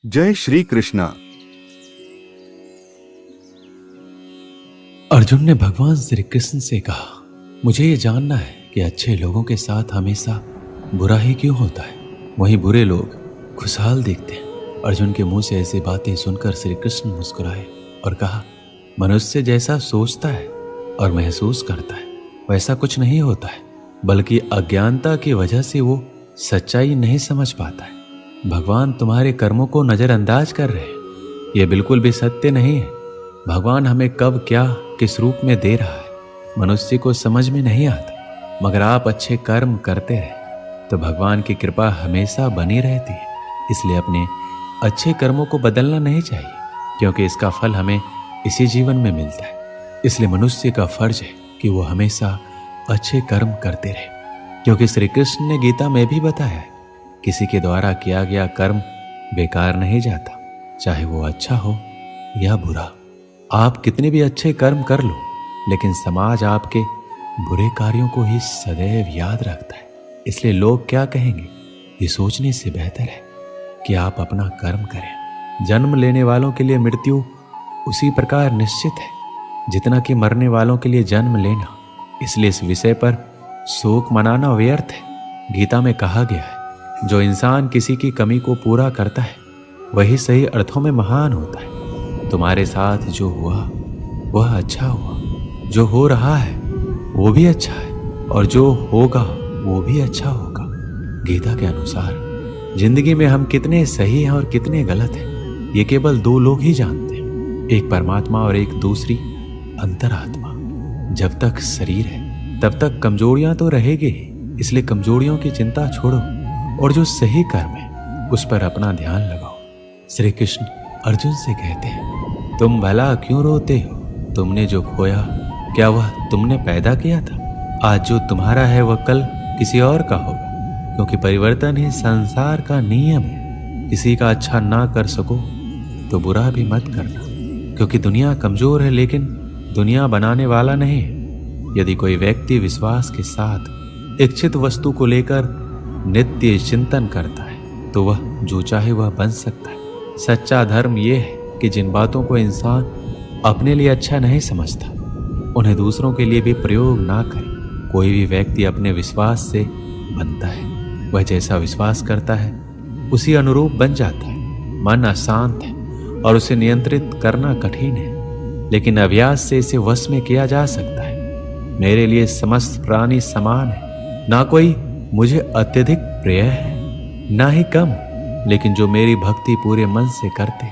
जय श्री कृष्णा। अर्जुन ने भगवान श्री कृष्ण से कहा, मुझे ये जानना है कि अच्छे लोगों के साथ हमेशा बुरा ही क्यों होता है, वहीं बुरे लोग खुशहाल दिखते हैं। अर्जुन के मुंह से ऐसी बातें सुनकर श्री कृष्ण मुस्कुराए और कहा, मनुष्य जैसा सोचता है और महसूस करता है वैसा कुछ नहीं होता है, बल्कि अज्ञानता की वजह से वो सच्चाई नहीं समझ पाता है। भगवान तुम्हारे कर्मों को नजरअंदाज कर रहे हैं, ये बिल्कुल भी सत्य नहीं है। भगवान हमें कब क्या किस रूप में दे रहा है मनुष्य को समझ में नहीं आता, मगर आप अच्छे कर्म करते रहे तो भगवान की कृपा हमेशा बनी रहती है। इसलिए अपने अच्छे कर्मों को बदलना नहीं चाहिए, क्योंकि इसका फल हमें इसी जीवन में मिलता है। इसलिए मनुष्य का फर्ज है कि वो हमेशा अच्छे कर्म करते रहे, क्योंकि श्री कृष्ण ने गीता में भी बताया है, किसी के द्वारा किया गया कर्म बेकार नहीं जाता, चाहे वो अच्छा हो या बुरा। आप कितने भी अच्छे कर्म कर लो, लेकिन समाज आपके बुरे कार्यों को ही सदैव याद रखता है। इसलिए लोग क्या कहेंगे ये सोचने से बेहतर है कि आप अपना कर्म करें। जन्म लेने वालों के लिए मृत्यु उसी प्रकार निश्चित है जितना कि मरने वालों के लिए जन्म लेना। इसलिए इस विषय पर शोक मनाना व्यर्थ है। गीता में कहा गया है, जो इंसान किसी की कमी को पूरा करता है वही सही अर्थों में महान होता है। तुम्हारे साथ जो हुआ वह अच्छा हुआ, जो हो रहा है वो भी अच्छा है, और जो होगा वो भी अच्छा होगा। गीता के अनुसार जिंदगी में हम कितने सही हैं और कितने गलत हैं ये केवल दो लोग ही जानते हैं, एक परमात्मा और एक दूसरी अंतरात्मा। जब तक शरीर है तब तक कमजोरियां तो रहेगी ही, इसलिए कमजोरियों की चिंता छोड़ो और जो सही कर्म है उस पर अपना ध्यान लगाओ। श्री कृष्ण अर्जुन से कहते हैं, तुम भला क्यों रोते हो? तुमने जो खोया क्या वह तुमने पैदा किया था? आज जो तुम्हारा है वह कल किसी और का होगा, क्योंकि परिवर्तन ही संसार का नियम है। किसी का अच्छा ना कर सको तो बुरा भी मत करना, क्योंकि दुनिया कमजोर है लेकिन दुनिया बनाने वाला नहीं है। यदि कोई व्यक्ति विश्वास के साथ इच्छित वस्तु को लेकर नित्य चिंतन करता है तो वह जो चाहे वह बन सकता है। सच्चा धर्म यह है कि जिन बातों को इंसान अपने लिए अच्छा नहीं समझता उन्हें दूसरों के लिए भी प्रयोग ना करे। कोई भी व्यक्ति अपने विश्वास से बनता है, वह जैसा विश्वास करता है उसी अनुरूप बन जाता है। मन अशांत है और उसे नियंत्रित करना कठिन है, लेकिन अभ्यास से इसे वश में किया जा सकता है। मेरे लिए समस्त प्राणी समान है, ना कोई मुझे अत्यधिक प्रिय है ना ही कम, लेकिन जो मेरी भक्ति पूरे मन से करते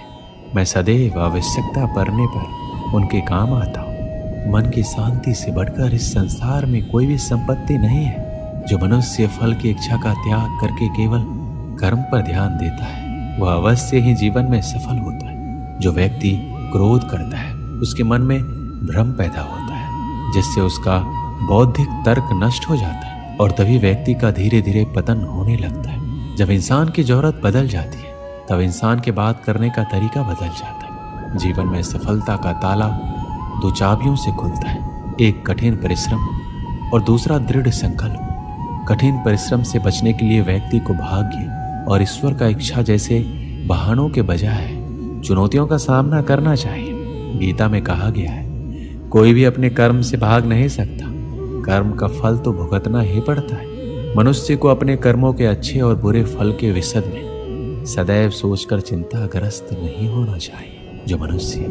मैं सदैव आवश्यकता पड़ने पर उनके काम आता हूँ। मन की शांति से बढ़कर इस संसार में कोई भी संपत्ति नहीं है। जो मनुष्य फल की इच्छा का त्याग करके केवल कर्म पर ध्यान देता है वह अवश्य ही जीवन में सफल होता है। जो व्यक्ति क्रोध करता है उसके मन में भ्रम पैदा होता है, जिससे उसका बौद्धिक तर्क नष्ट हो जाता है और तभी व्यक्ति का धीरे धीरे पतन होने लगता है। जब इंसान की जरूरत बदल जाती है तब इंसान के बात करने का तरीका बदल जाता है। जीवन में सफलता का ताला दो चाबियों से खुलता है, एक कठिन परिश्रम और दूसरा दृढ़ संकल्प। कठिन परिश्रम से बचने के लिए व्यक्ति को भाग्य और ईश्वर का इच्छा जैसे बहानों के बजाय चुनौतियों का सामना करना चाहिए। गीता में कहा गया है, कोई भी अपने कर्म से भाग नहीं सकता, कर्म का फल तो भुगतना ही पड़ता है। मनुष्य को अपने कर्मों के अच्छे और बुरे फल के विषय में सदैव सोचकर चिंताग्रस्त नहीं होना चाहिए। जो मनुष्य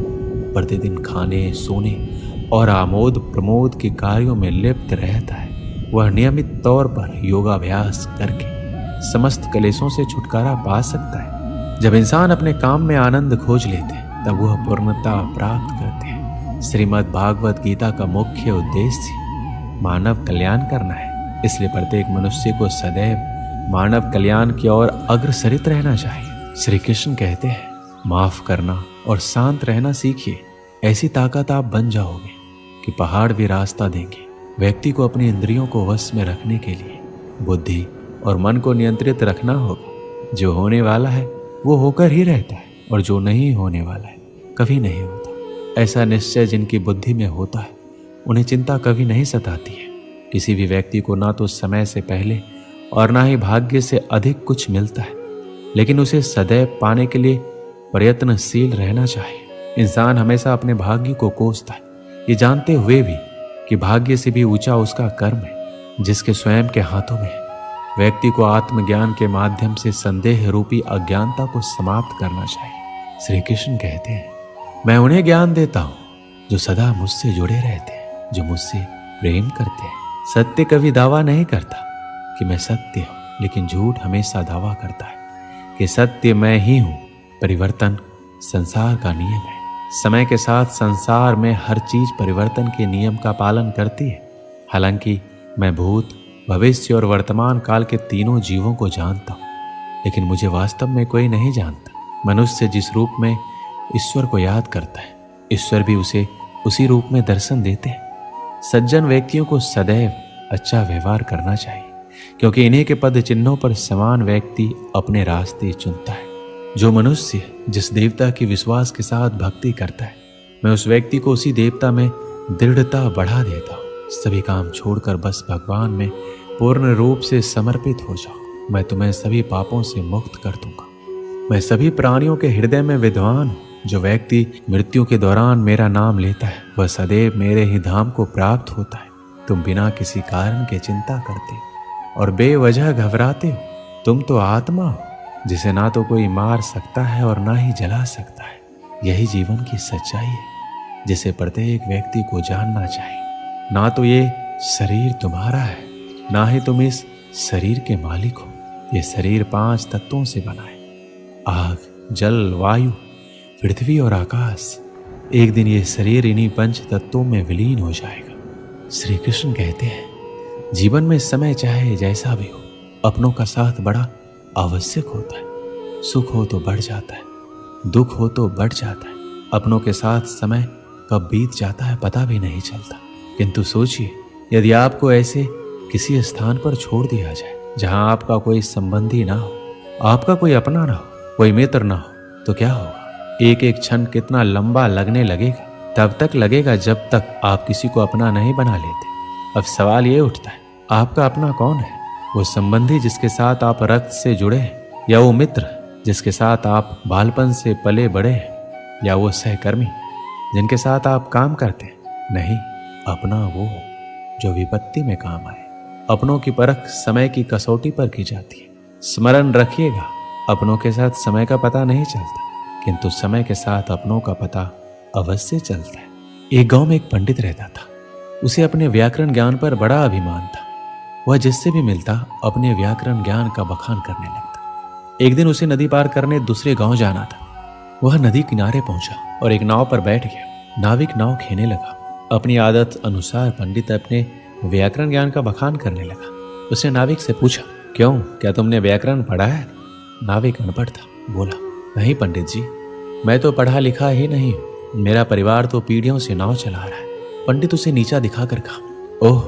प्रतिदिन खाने, सोने और आमोद प्रमोद के कार्यों में लिप्त रहता है वह नियमित तौर पर योगाभ्यास करके समस्त क्लेशों से छुटकारा पा सकता है। जब इंसान अपने काम में आनंद खोज लेते हैं तब वह पूर्णता प्राप्त करते हैं। श्रीमद् भागवत गीता का मुख्य उद्देश्य मानव कल्याण करना है, इसलिए प्रत्येक मनुष्य को सदैव मानव कल्याण की ओर अग्रसरित रहना चाहिए। श्री कृष्ण कहते हैं, माफ करना और शांत रहना सीखिए, ऐसी ताकत आप बन जाओगे कि पहाड़ भी रास्ता देंगे। व्यक्ति को अपनी इंद्रियों को वश में रखने के लिए बुद्धि और मन को नियंत्रित रखना होगा। जो होने वाला है वो होकर ही रहता है और जो नहीं होने वाला है कभी नहीं होता। ऐसा निश्चय जिनकी बुद्धि में होता है उन्हें चिंता कभी नहीं सताती है। किसी भी व्यक्ति को ना तो समय से पहले और ना ही भाग्य से अधिक कुछ मिलता है, लेकिन उसे सदैव पाने के लिए प्रयत्नशील रहना चाहिए। इंसान हमेशा अपने भाग्य को कोसता है, ये जानते हुए भी कि भाग्य से भी ऊंचा उसका कर्म है, जिसके स्वयं के हाथों में है। व्यक्ति को आत्मज्ञान के माध्यम से संदेह रूपी अज्ञानता को समाप्त करना चाहिए। श्री कृष्ण कहते हैं, मैं उन्हें ज्ञान देता हूं जो सदा मुझसे जुड़े रहते हैं, जो मुझसे प्रेम करते हैं। सत्य कभी दावा नहीं करता कि मैं सत्य हूं, लेकिन झूठ हमेशा दावा करता है कि सत्य मैं ही हूं। परिवर्तन संसार का नियम है। समय के साथ संसार में हर चीज परिवर्तन के नियम का पालन करती है। हालांकि मैं भूत, भविष्य और वर्तमान काल के तीनों जीवों को जानता हूं, लेकिन मुझे वास्तव में कोई नहीं जानता। मनुष्य जिस रूप में ईश्वर को याद करता है, ईश्वर भी उसे उसी रूप में दर्शन देते हैं। सज्जन व्यक्तियों को सदैव अच्छा व्यवहार करना चाहिए, क्योंकि इन्हीं के पद चिन्हों पर समान व्यक्ति अपने रास्ते चुनता है। जो मनुष्य जिस देवता की विश्वास के साथ भक्ति करता है, मैं उस व्यक्ति को उसी देवता में दृढ़ता बढ़ा देता हूँ। सभी काम छोड़कर बस भगवान में पूर्ण रूप से समर्पित हो जाओ। मैं तुम्हें सभी पापों से मुक्त कर दूंगा। मैं सभी प्राणियों के हृदय में विद्वान हूँ। जो व्यक्ति मृत्यु के दौरान मेरा नाम लेता है, वह सदैव मेरे ही धाम को प्राप्त होता है। तुम बिना किसी कारण के चिंता करते और बेवजह घबराते हो। तुम तो आत्मा हो, जिसे ना तो कोई मार सकता है और ना ही जला सकता है। यही जीवन की सच्चाई है, जिसे प्रत्येक व्यक्ति को जानना चाहिए। ना तो ये शरीर तुम्हारा है, ना ही तुम इस शरीर के मालिक हो। ये शरीर 5 तत्वों से बना है, आग, जल, वायु, पृथ्वी और आकाश। एक दिन ये शरीर इन्हीं 5 तत्वों में विलीन हो जाएगा। श्री कृष्ण कहते हैं, जीवन में समय चाहे जैसा भी हो, अपनों का साथ बड़ा आवश्यक होता है। सुख हो तो बढ़ जाता है, दुख हो तो बढ़ जाता है। अपनों के साथ समय कब बीत जाता है पता भी नहीं चलता। किंतु सोचिए, यदि आपको ऐसे किसी स्थान पर छोड़ दिया जाए जहां आपका कोई संबंधी ना हो, आपका कोई अपना ना हो, कोई मित्र ना हो, तो क्या होगा? एक एक क्षण कितना लंबा लगने लगेगा। तब तक लगेगा जब तक आप किसी को अपना नहीं बना लेते। अब सवाल ये उठता है, आपका अपना कौन है? वो संबंधी जिसके साथ आप रक्त से जुड़े हैं, या वो मित्र जिसके साथ आप बालपन से पले बड़े हैं, या वो सहकर्मी जिनके साथ आप काम करते हैं? नहीं, अपना वो जो विपत्ति में काम आए। अपनों की परख समय की कसौटी पर की जाती है। स्मरण रखिएगा, अपनों के साथ समय का पता नहीं चलता, किंतु समय के साथ अपनों का पता अवश्य चलता है। एक गांव में एक पंडित रहता था। उसे अपने व्याकरण ज्ञान पर बड़ा अभिमान था। वह जिससे भी मिलता अपने व्याकरण ज्ञान का बखान करने लगता। एक दिन उसे नदी पार करने दूसरे गांव जाना था। वह नदी किनारे पहुंचा और एक नाव पर बैठ गया। नाविक नाव खेने लगा। अपनी आदत अनुसार पंडित अपने व्याकरण ज्ञान का बखान करने लगा। उसने नाविक से पूछा, क्यों, क्या तुमने व्याकरण पढ़ा है? नाविक अनपढ़ था, बोला, नहीं पंडित जी, मैं तो पढ़ा लिखा ही नहीं हूं। मेरा परिवार तो पीढ़ियों से नाव चला रहा है। पंडित उसे नीचा दिखाकर कहा, ओह,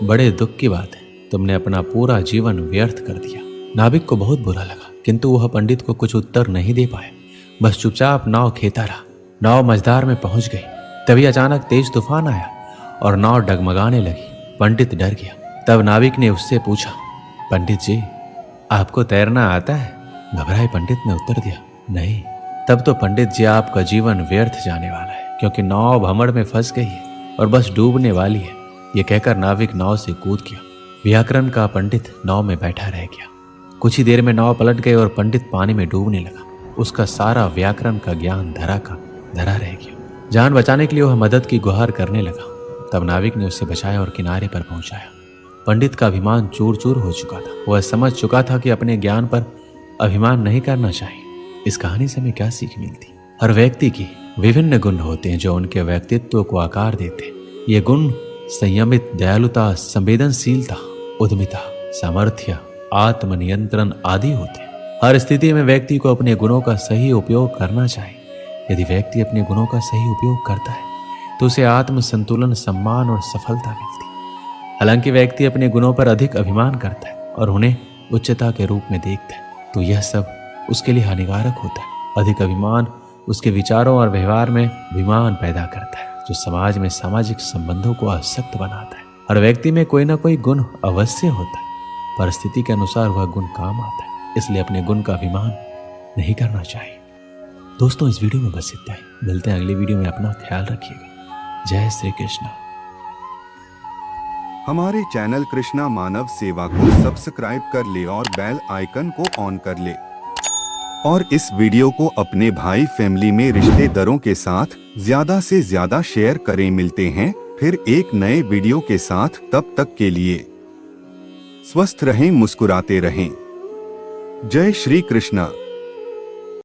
बड़े दुख की बात है, तुमने अपना पूरा जीवन व्यर्थ कर दिया। नाविक को बहुत बुरा लगा, किंतु वह पंडित को कुछ उत्तर नहीं दे पाया। बस चुपचाप नाव खेता रहा। नाव मझधार में पहुंच गई। तभी अचानक तेज तूफान आया और नाव डगमगाने लगी। पंडित डर गया। तब नाविक ने उससे पूछा, पंडित जी, आपको तैरना आता है? घबराए पंडित ने उत्तर दिया, नहीं। तब तो पंडित जी, आपका जीवन व्यर्थ जाने वाला है, क्योंकि नाव भमड़ में फंस गई है और बस डूबने वाली है। यह कहकर नाविक नाव से कूद गया। व्याकरण का पंडित नाव में बैठा रह गया। कुछ ही देर में नाव पलट गई और पंडित पानी में डूबने लगा। उसका सारा व्याकरण का ज्ञान धरा का धरा रह गया। जान बचाने के लिए वह मदद की गुहार करने लगा। तब नाविक ने उसे बचाया और किनारे पर पहुंचाया। पंडित का अभिमान चूर चूर हो चुका था। वह समझ चुका था कि अपने ज्ञान पर अभिमान नहीं करना चाहिए। इस कहानी से हमें क्या सीख मिलती? हर व्यक्ति की विभिन्न गुण होते हैं जो उनके व्यक्तित्व को आकार देते हैं। ये गुण संयमित, दयालुता, संवेदनशीलता, उद्यमिता, सामर्थ्य, आत्मनियंत्रण आदि होते हैं। हर स्थिति में व्यक्ति को अपने गुणों का सही उपयोग करना चाहिए। यदि व्यक्ति अपने गुणों का सही उपयोग करता है तो उसे आत्म संतुलन, सम्मान और सफलता मिलती है। हालांकि व्यक्ति अपने गुणों पर अधिक अभिमान करता है और उन्हें उच्चता के रूप में देखता है, तो यह सब उसके लिए हानिकारक होता है। अधिक अभिमान उसके विचारों और व्यवहार में विमान पैदा करता है, जो समाज में सामाजिक संबंधों को अशक्त बनाता है। हर व्यक्ति में कोई ना कोई गुण अवश्य होता है। परिस्थिति के अनुसार वह गुण काम आता है, इसलिए अपने गुण का अभिमान नहीं करना चाहिए। दोस्तों इस वीडियो में बस इतना ही। मिलते हैं अगली वीडियो में। अपना ख्याल रखिएगा। जय श्री कृष्ण। हमारे चैनल कृष्णा मानव सेवा को सब्सक्राइब कर ले और बेल आइकन को ऑन कर ले, और इस वीडियो को अपने भाई फैमिली में रिश्तेदारों के साथ ज्यादा से ज्यादा शेयर करें। मिलते हैं फिर एक नए वीडियो के साथ। तब तक के लिए स्वस्थ रहें, मुस्कुराते रहें। जय श्री कृष्णा।